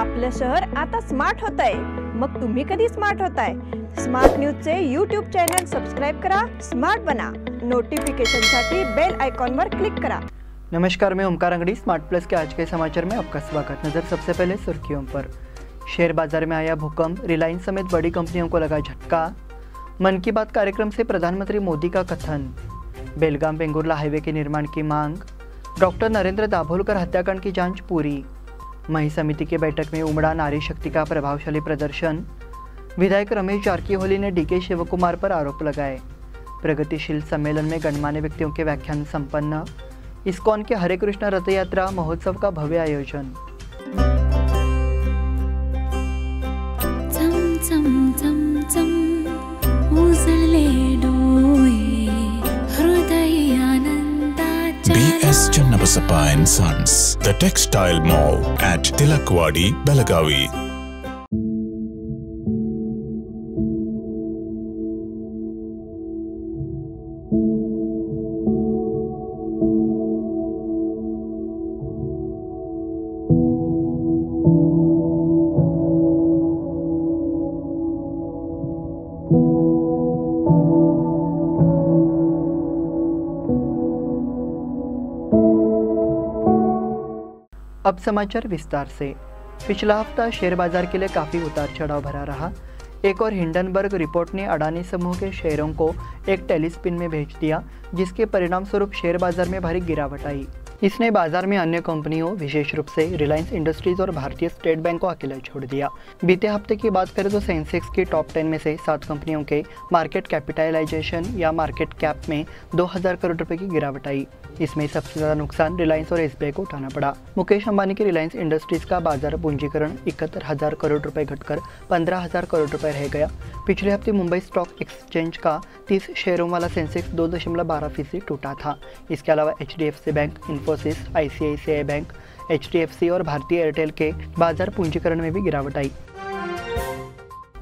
आपलं शहर आता स्मार्ट होत आहे। मग तुम्ही कधी स्मार्ट होताय? स्मार्ट न्यूजचे यूट्यूब चॅनल सबस्क्राइब करा, स्मार्ट बना। नोटिफिकेशनसाठी बेल आइकॉन पर क्लिक करा। नमस्कार, मैं ओमकार अंगड़ी। स्मार्ट प्लस के आज के समाचार में आपका स्वागत। नजर सबसे पहले सुर्खियों पर। शेयर बाजार में आया भूकंप, रिलायंस समेत बड़ी कंपनियों को लगा झटका। मन की बात कार्यक्रम से प्रधानमंत्री मोदी का कथन। बेलगाम वेंगुर्ला हाईवे के निर्माण की मांग। डॉक्टर नरेंद्र दाभोलकर हत्याकांड की जांच पूरी। मही समिति की बैठक में उमड़ा नारी शक्ति का प्रभावशाली प्रदर्शन। विधायक रमेश जारकीहोली ने डीके शिवकुमार पर आरोप लगाए। प्रगतिशील सम्मेलन में गणमान्य व्यक्तियों के व्याख्यान संपन्न। इस्कॉन के हरे कृष्ण रथ यात्रा महोत्सव का भव्य आयोजन। BS Channabasappa and Sons, the Textile Mall at Tilakwadi, Belagavi. अब समाचार विस्तार से। पिछला हफ्ता शेयर बाजार के लिए काफ़ी उतार चढ़ाव भरा रहा। एक और हिंडनबर्ग रिपोर्ट ने अडानी समूह के शेयरों को एक टेलीस्पिन में भेज दिया, जिसके परिणाम स्वरूप शेयर बाजार में भारी गिरावट आई। इसने बाजार में अन्य कंपनियों, विशेष रूप से रिलायंस इंडस्ट्रीज और भारतीय स्टेट बैंक को अकेला छोड़ दिया। बीते हफ्ते की बात करें तो सेंसेक्स की टॉप 10 में से 7 कंपनियों के मार्केट कैपिटलाइजेशन या मार्केट कैप में 2000 करोड़ रुपए की गिरावट आई। इसमें सबसे ज़्यादा नुकसान रिलायंस और एसबीआई को उठाना पड़ा। मुकेश अंबानी की रिलायंस इंडस्ट्रीज का बाजार पूंजीकरण 71,000 करोड़ रुपए घटकर 15,000 करोड़ रुपए रह गया। पिछले हफ्ते मुंबई स्टॉक एक्सचेंज का 30 शेयरों वाला सेंसेक्स 2.12% टूटा था। इसके अलावा HDFC bank, Infosys, ICICI bank, HDFC और भारतीय एयरटेल के बाजार पूंजीकरण में भी गिरावट आई।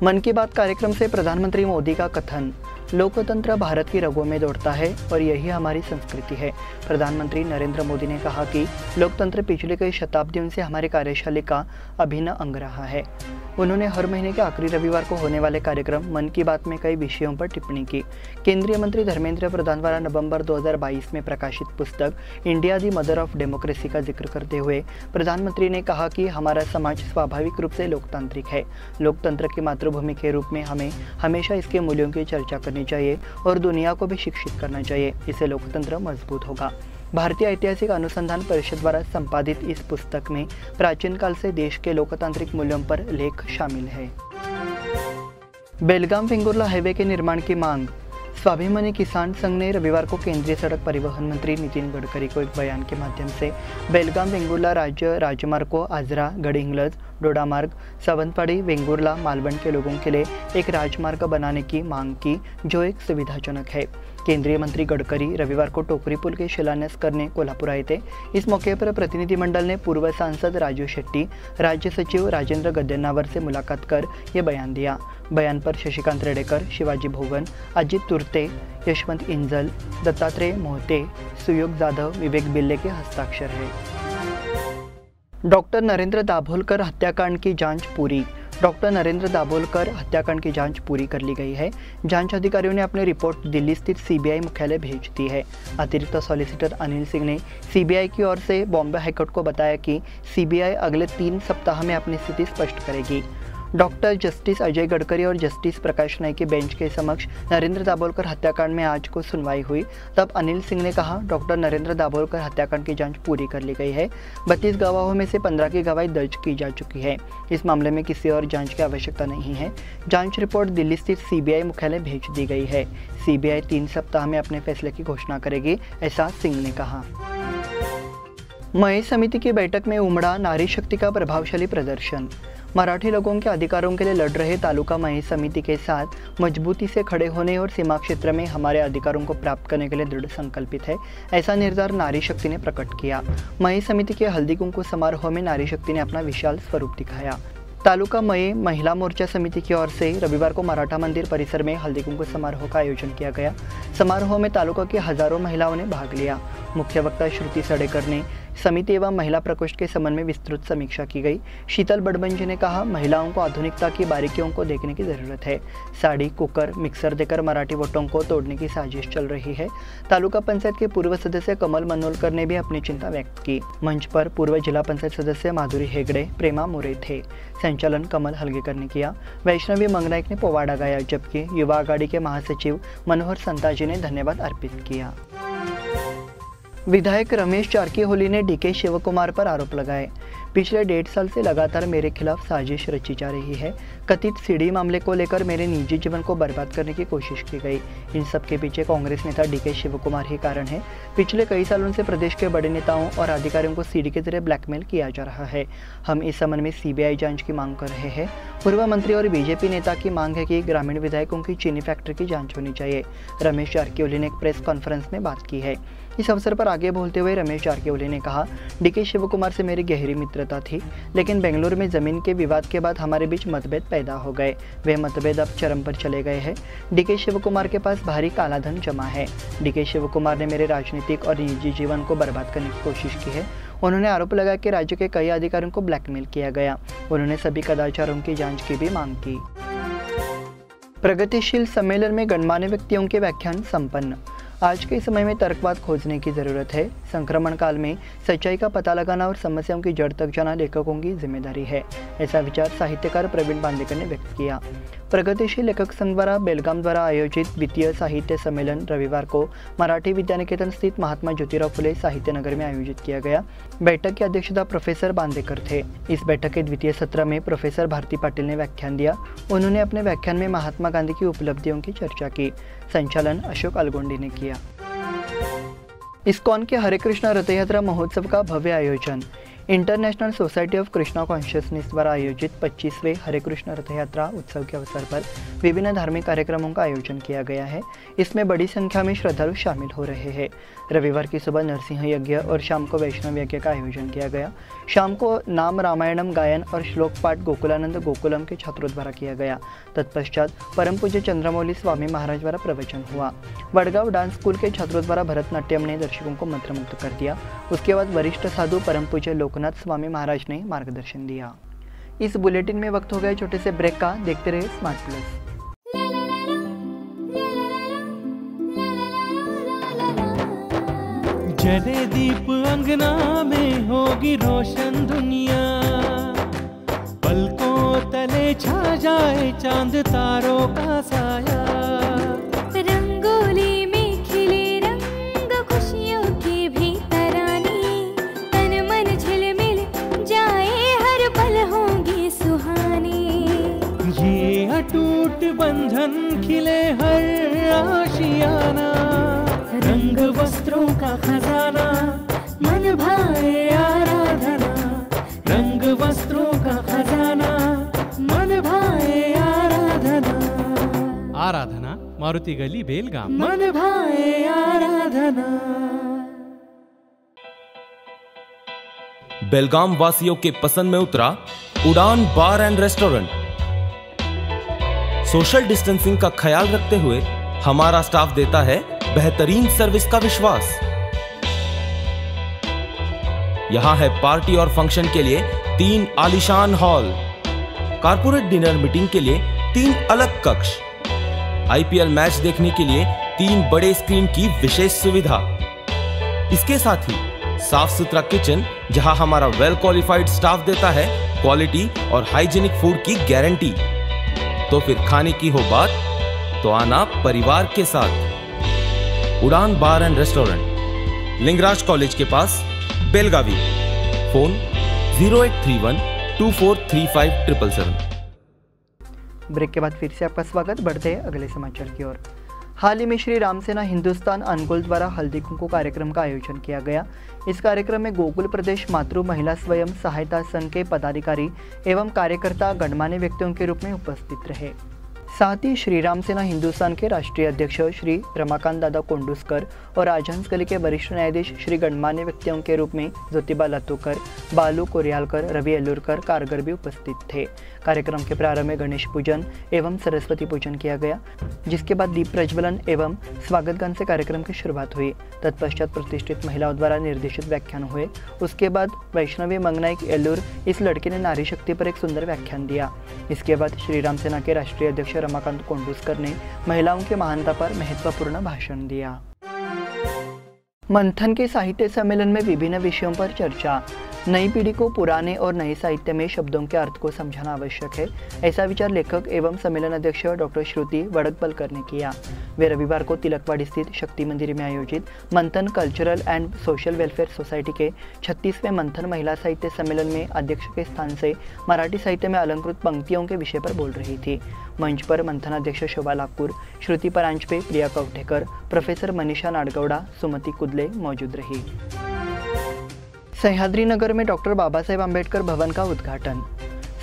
मन की बात कार्यक्रम से प्रधानमंत्री मोदी का कथन। लोकतंत्र भारत की रगों में दौड़ता है और यही हमारी संस्कृति है। प्रधानमंत्री नरेंद्र मोदी ने कहा कि लोकतंत्र पिछले कई शताब्दियों से हमारी कार्यशैली का अभिन्न अंग रहा है। उन्होंने हर महीने के आखिरी रविवार को होने वाले कार्यक्रम मन की बात में कई विषयों पर टिप्पणी की। केंद्रीय मंत्री धर्मेंद्र प्रधान द्वारा नवंबर 2022 में प्रकाशित पुस्तक India the mother of democracy का जिक्र करते हुए प्रधानमंत्री ने कहा कि हमारा समाज स्वाभाविक रूप से लोकतांत्रिक है। लोकतंत्र की मातृभूमि के रूप में हमें हमेशा इसके मूल्यों की चर्चा करनी चाहिए और दुनिया को भी शिक्षित करना चाहिए। इससे लोकतंत्र मजबूत होगा। भारतीय ऐतिहासिक अनुसंधान परिषद द्वारा संपादित इस पुस्तक में प्राचीन काल से देश के लोकतांत्रिक मूल्यों पर लेख शामिल है। बेलगाम वेंगुर्ला हाईवे के निर्माण की मांग। स्वाभिमानी किसान संघ ने रविवार को केंद्रीय सड़क परिवहन मंत्री नितिन गडकरी को एक बयान के माध्यम से बेलगाम वेंगुर्ला राज्य राजमार्ग को आजरा, गडहिंग्लज, डोडामार्ग, सावंतवाड़ी, वेंगुर्ला, मालवण के लोगों के लिए एक राजमार्ग बनाने की मांग की, जो एक सुविधाजनक है। केंद्रीय मंत्री गडकरी रविवार को टोकरी पुल के शिलान्यास करने कोल्हापुर आए थे। इस मौके पर प्रतिनिधिमंडल ने पूर्व सांसद राजू शेट्टी, राज्य सचिव राजेंद्र गद्देनावर से मुलाकात कर ये बयान दिया। बयान पर शशिकांत रेडेकर, शिवाजी भोगन, अजित तुर्ते, यशवंत इंजल, दत्तात्रेय मोहते, सुयोग जाधव, विवेक बिल्ले के हस्ताक्षर है। डॉक्टर नरेंद्र दाभोलकर हत्याकांड की जांच पूरी। डॉक्टर नरेंद्र दाभोलकर हत्याकांड की जांच पूरी कर ली गई है। जांच अधिकारियों ने अपनी रिपोर्ट दिल्ली स्थित CBI मुख्यालय भेज दी है। अतिरिक्त सॉलिसिटर अनिल सिंह ने CBI की ओर से बॉम्बे हाईकोर्ट को बताया कि CBI अगले 3 सप्ताह में अपनी स्थिति स्पष्ट करेगी। डॉक्टर जस्टिस अजय गडकरी और जस्टिस प्रकाश नाइक के बेंच के समक्ष नरेंद्र दाभोलकर हत्याकांड में आज को सुनवाई हुई। तब अनिल सिंह ने कहा, डॉक्टर नरेंद्र दाभोलकर हत्याकांड की जांच पूरी कर ली गई है। 32 गवाहों में से 15 की गवाही दर्ज की जा चुकी है। इस मामले में किसी और जांच की आवश्यकता नहीं है। जांच रिपोर्ट दिल्ली स्थित CBI मुख्यालय भेज दी गई है। CBI 3 सप्ताह में अपने फैसले की घोषणा करेगी, ऐसा सिंह ने कहा। मही समिति की बैठक में उमड़ा नारी शक्ति का प्रभावशाली प्रदर्शन। मराठी लोगों के अधिकारों के लिए लड़ रहे तालुका मही समिति के साथ मजबूती से खड़े होने और सीमा क्षेत्र में हमारे अधिकारों को प्राप्त करने के लिए दृढ़ संकल्पित है, ऐसा निर्धार नारी शक्ति ने प्रकट किया। मही समिति के हल्दी कुंकू समारोह में नारी शक्ति ने अपना विशाल स्वरूप दिखाया। तालुका मई महिला मोर्चा समिति की ओर से रविवार को मराठा मंदिर परिसर में हल्दी कुंकू समारोह का आयोजन किया गया। समारोह में तालुका की हजारों महिलाओं ने भाग लिया। मुख्य वक्ता श्रुति सडेकर ने समिति एवं महिला प्रकोष्ठ के संबंध में विस्तृत समीक्षा की गई। शीतल बड़बंजी ने कहा, महिलाओं को आधुनिकता की बारीकियों को देखने की जरूरत है। साड़ी, कुकर, मिक्सर देकर मराठी वोटों को तोड़ने की साजिश चल रही है। तालुका पंचायत के पूर्व सदस्य कमल मनोलकर ने भी अपनी चिंता व्यक्त की। मंच पर पूर्व जिला पंचायत सदस्य माधुरी हेगड़े, प्रेमा मोरे थे। संचालन कमल हलगेकर ने किया। वैष्णवी मंगनायक ने पोवाड़ा गाया, जबकि युवा आघाड़ी के महासचिव मनोहर संताजी ने धन्यवाद अर्पित किया। विधायक रमेश जारकीहोली ने डीके शिवकुमार पर आरोप लगाए। पिछले 1.5 साल से लगातार मेरे खिलाफ साजिश रची जा रही है। कथित सीडी मामले को लेकर मेरे निजी जीवन को बर्बाद करने की कोशिश की गई। इन सब के पीछे कांग्रेस नेता डीके शिवकुमार ही कारण है। पिछले कई सालों से प्रदेश के बड़े नेताओं और अधिकारियों को सीडी के जरिए ब्लैकमेल किया जा रहा है। हम इस संबंध में सीबीआई जांच की मांग कर रहे हैं। पूर्व मंत्री और बीजेपी नेता की मांग है कि ग्रामीण विधायकों की चीनी फैक्ट्री की जांच होनी चाहिए। रमेश जारकीहोली ने एक प्रेस कॉन्फ्रेंस में बात की है। इस अवसर पर आगे बोलते हुए रमेश जारकीहोली ने कहा, डीके शिवकुमार से मेरी गहरी मित्रता थी, लेकिन बेंगलुरु में जमीन के विवाद के बाद हमारे बीच मतभेद पैदा हो गए। वे मतभेद अब चरम पर चले गए हैं। डीके शिवकुमार के पास भारी कालाधन जमा है। डीके शिवकुमार ने मेरे राजनीतिक और निजी जीवन को बर्बाद करने की कोशिश की है। उन्होंने आरोप लगाया कि राज्य के कई अधिकारियों को ब्लैकमेल किया गया। उन्होंने सभी कदाचारों की जांच की भी मांग की। प्रगतिशील सम्मेलन में गणमान्य व्यक्तियों के व्याख्यान संपन्न। आज के समय में तर्कवाद खोजने की ज़रूरत है। संक्रमण काल में सच्चाई का पता लगाना और समस्याओं की जड़ तक जाना लेखकों की जिम्मेदारी है। ऐसा विचार साहित्यकार प्रवीण बांदेकर ने व्यक्त किया। प्रगतिशील लेखक संघ द्वारा बेलगाम द्वारा आयोजित द्वितीय साहित्य सम्मेलन रविवार को मराठी विद्यानिकेतन स्थित महात्मा ज्योतिराव फुले साहित्य नगर में आयोजित किया गया। बैठक की अध्यक्षता प्रोफेसर बांदेकर थे। इस बैठक के द्वितीय सत्र में प्रोफेसर भारती पाटिल ने व्याख्यान दिया। उन्होंने अपने व्याख्यान में महात्मा गांधी की उपलब्धियों की चर्चा की। संचालन अशोक अलगोंडी ने किया। इस्कॉन के हरे कृष्णा रथ यात्रा महोत्सव का भव्य आयोजन। International society of Krishna consciousness द्वारा आयोजित 25वें हरे कृष्ण रथ यात्रा उत्सव के अवसर पर विभिन्न धार्मिक कार्यक्रमों का आयोजन किया गया है। इसमें बड़ी संख्या में श्रद्धालु शामिल हो रहे हैं। रविवार की सुबह नरसिंह यज्ञ और शाम को वैष्णव यज्ञ का आयोजन किया गया। शाम को नाम रामायणम गायन और श्लोक पाठ गोकुलानंद गोकुलम के छात्रों द्वारा किया गया। तत्पश्चात परम पूज्य चंद्रमौली स्वामी महाराज द्वारा प्रवचन हुआ। वडगांव डांस स्कूल के छात्रों द्वारा भरतनाट्यम ने दर्शकों को मंत्रमुग्ध कर दिया। उसके बाद वरिष्ठ साधु परम पूज्य लोकनाथ स्वामी महाराज ने मार्गदर्शन दिया। इस बुलेटिन में वक्त हो गया छोटे से ब्रेक का। देखते रहे स्मार्ट प्लस। जले दीप अंगना में होगी रोशन दुनिया, पलकों तले छा जाए चांद तारों का साया। रंगोली में खिले रंग खुशियों की भी तरानी, तन मन झिलमिल जाए हर पल होंगी सुहानी। ये अटूट बंधन खिले हर आशियाना, रंग वस्त्रों का खजाना मन भाए आराधना। रंग वस्त्रों का खजाना मन भाए आराधना। आराधना मारुति गली बेलगाम। मन भाए आराधना। बेलगाम वासियों के पसंद में उतरा उड़ान बार एंड रेस्टोरेंट। सोशल डिस्टेंसिंग का ख्याल रखते हुए हमारा स्टाफ देता है बेहतरीन सर्विस का विश्वास। यहां है पार्टी और फंक्शन के लिए 3 आलीशान हॉल, कारपोरेट डिनर मीटिंग के लिए 3 अलग कक्ष, आईपीएल मैच देखने के लिए 3 बड़े स्क्रीन की विशेष सुविधा। इसके साथ ही साफ सुथरा किचन, जहां हमारा वेल क्वालिफाइड स्टाफ देता है क्वालिटी और हाइजीनिक फूड की गारंटी। तो फिर खाने की हो बात तो आना परिवार के साथ। उड़ान बार एंड रेस्टोरेंट, लिंगराज कॉलेज के पास, बेलगावी। फोन 0831 2435 777। ब्रेक के बाद फिर से आपका स्वागत। बढ़ते हैं अगले समाचार की ओर। हाल ही में श्री रामसेना हिंदुस्तान अनुकूल द्वारा हल्दी कुंकू कार्यक्रम का आयोजन किया गया। इस कार्यक्रम में गोकुल प्रदेश मातृ महिला स्वयं सहायता संघ के पदाधिकारी एवं कार्यकर्ता गणमान्य व्यक्तियों के रूप में उपस्थित रहे। साथ ही श्री राम सेना हिंदुस्तान के राष्ट्रीय अध्यक्ष श्री रमाकांत दादा कोंडूस्कर और आजहंस गली के वरिष्ठ न्यायाधीश श्री गणमान्य व्यक्तियों के रूप में ज्योतिबा लतोकर, बालू कोरियालकर, रवि एल्लुरकर कारगर भी उपस्थित थे। कार्यक्रम के प्रारंभ में गणेश पूजन एवं सरस्वती पूजन किया गया, जिसके बाद दीप प्रज्वलन एवं स्वागत गान से कार्यक्रम की शुरुआत हुई। तत्पश्चात प्रतिष्ठित महिलाओं द्वारा निर्देशित व्याख्यान हुए। उसके बाद वैष्णवी मंगनाइक एल्लूर इस लड़की ने नारी शक्ति पर एक सुंदर व्याख्यान दिया। इसके बाद श्री राम सेना के राष्ट्रीय अध्यक्ष रमाकांत कोंडूस्कर ने महिलाओं की महानता पर महत्वपूर्ण भाषण दिया। मंथन के साहित्य सम्मेलन में विभिन्न विषयों पर चर्चा। नई पीढ़ी को पुराने और नए साहित्य में शब्दों के अर्थ को समझाना आवश्यक है, ऐसा विचार लेखक एवं सम्मेलन अध्यक्ष डॉक्टर श्रुति वडकबलकर ने किया। वे रविवार को तिलकवाड़ी स्थित शक्ति मंदिर में आयोजित मंथन cultural and social welfare society के 36वें मंथन महिला साहित्य सम्मेलन में अध्यक्ष के स्थान से मराठी साहित्य में अलंकृत पंक्तियों के विषय पर बोल रही थी। मंच पर मंथन अध्यक्ष शोभा लाकूर, श्रुति परांजपे, प्रिया कवठेकर, प्रोफेसर मनीषा नाडगौड़ा, सुमति कुदले मौजूद रही। सह्याद्री नगर में डॉक्टर बाबा साहेब आम्बेडकर भवन का उद्घाटन।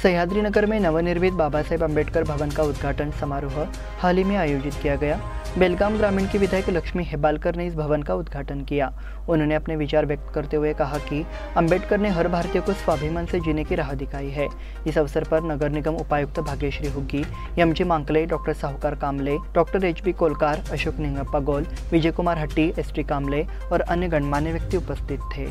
सह्याद्री नगर में नवनिर्मित बाबा साहेब आम्बेडकर भवन का उद्घाटन समारोह हाल ही में आयोजित किया गया। बेलगाम ग्रामीण की विधायक लक्ष्मी हेबालकर ने इस भवन का उद्घाटन किया। उन्होंने अपने विचार व्यक्त करते हुए कहा कि अंबेडकर ने हर भारतीय को स्वाभिमान से जीने की राह दिखाई है। इस अवसर पर नगर निगम उपायुक्त भाग्यश्री हुग्गी, एम.जी. मांकले, डॉक्टर साहूकार कामले, डॉक्टर एच.बी. कोलकार, अशोक निंगप्पा गौल, विजय कुमार हट्टी, एस.टी. कामले और अन्य गणमान्य व्यक्ति उपस्थित थे।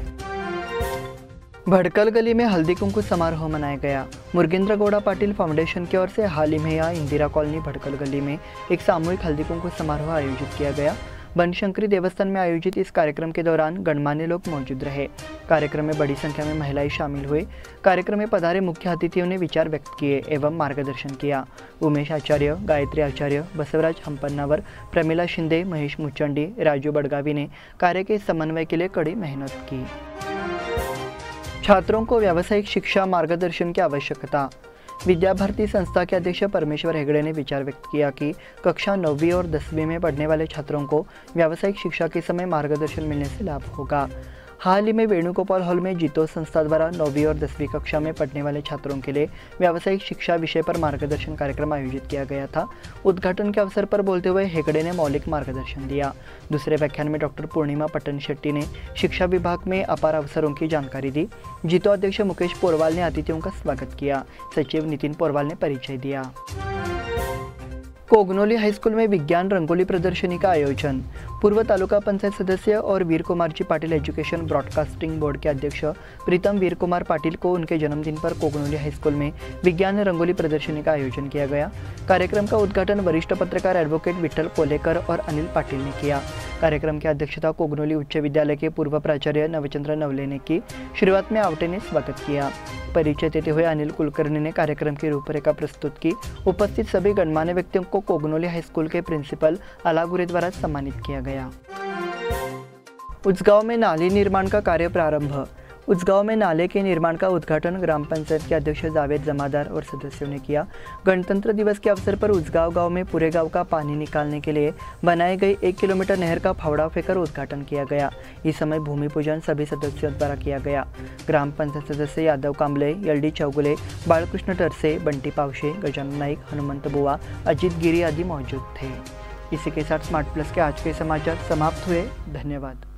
भड़कल गली में हल्दी कुंकू समारोह मनाया गया। मुर्गेंद्र गौड़ा पाटिल फाउंडेशन की ओर से हाल ही में यहाँ इंदिरा कॉलोनी भड़कल गली में एक सामूहिक हल्दी कुंकू समारोह आयोजित किया गया। बनशंकरी देवस्थान में आयोजित इस कार्यक्रम के दौरान गणमान्य लोग मौजूद रहे। कार्यक्रम में बड़ी संख्या में महिलाएं शामिल हुए। कार्यक्रम में पधारे मुख्य अतिथियों ने विचार व्यक्त किए एवं मार्गदर्शन किया। उमेश आचार्य, गायत्री आचार्य, बसवराज हंपन्नावर, प्रमिला शिंदे, महेश मुचंडी, राजू बड़गावी ने कार्य के समन्वय के लिए कड़ी मेहनत की। छात्रों को व्यावसायिक शिक्षा मार्गदर्शन की आवश्यकता। विद्या भारती संस्था के अध्यक्ष परमेश्वर हेगड़े ने विचार व्यक्त किया कि कक्षा 9वीं और 10वीं में पढ़ने वाले छात्रों को व्यावसायिक शिक्षा के समय मार्गदर्शन मिलने से लाभ होगा। हाल ही में वेणुगोपाल हॉल में जीतो संस्था द्वारा 9वीं और 10वीं कक्षा में पढ़ने वाले छात्रों के लिए व्यावसायिक शिक्षा विषय पर मार्गदर्शन कार्यक्रम आयोजित किया गया था। उद्घाटन के अवसर पर बोलते हुए हेगड़े ने मौलिक मार्गदर्शन दिया। दूसरे व्याख्यान में डॉक्टर पूर्णिमा पट्टन शेट्टी ने शिक्षा विभाग में अपार अवसरों की जानकारी दी। जीतो अध्यक्ष मुकेश पोरवाल ने अतिथियों का स्वागत किया। सचिव नितिन पोरवाल ने परिचय दिया। कोगनोली हाईस्कूल में विज्ञान रंगोली प्रदर्शनी का आयोजन। पूर्व तालुका पंचायत सदस्य और वीर Kumar ji Patil education broadcasting board के अध्यक्ष प्रीतम वीर कुमार पाटिल को उनके जन्मदिन पर कोगनोली हाईस्कूल में विज्ञान रंगोली प्रदर्शनी का आयोजन किया गया। कार्यक्रम का उद्घाटन वरिष्ठ पत्रकार एडवोकेट विठ्ठल कोलेकर और अनिल पाटिल ने किया। कार्यक्रम की अध्यक्षता कोगनोली उच्च विद्यालय के पूर्व प्राचार्य नवचंद्र नवले ने की। शुरुआत में आवटे ने स्वागत किया। परिचय देते हुए अनिल कुलकर्णी ने कार्यक्रम की रूपरेखा प्रस्तुत की। उपस्थित सभी गणमान्य व्यक्तियों को कोगनोली हाईस्कूल के प्रिंसिपल अलागुरे द्वारा सम्मानित किया गया। उचगांव में नाली निर्माण का कार्य प्रारंभ। उचगांव में नाले के निर्माण का उद्घाटन ग्राम पंचायत के अध्यक्ष जावेद जमादार और सदस्यों ने किया। गणतंत्र दिवस के अवसर पर उचगांव गांव में पूरे गांव का पानी निकालने के लिए बनाई गई 1 किलोमीटर नहर का फावड़ा फेंकर उद्घाटन किया गया। इस समय भूमि पूजन सभी सदस्यों द्वारा किया गया। ग्राम पंचायत सदस्य यादव कांबले, एल.डी. चौगुले, बालकृष्ण टरसे, बंटी पावशे, गजानन नाईक, हनुमंत बुआ, अजित गिरी आदि मौजूद थे। इसी के साथ स्मार्ट प्लस के आज के समाचार समाप्त हुए। धन्यवाद।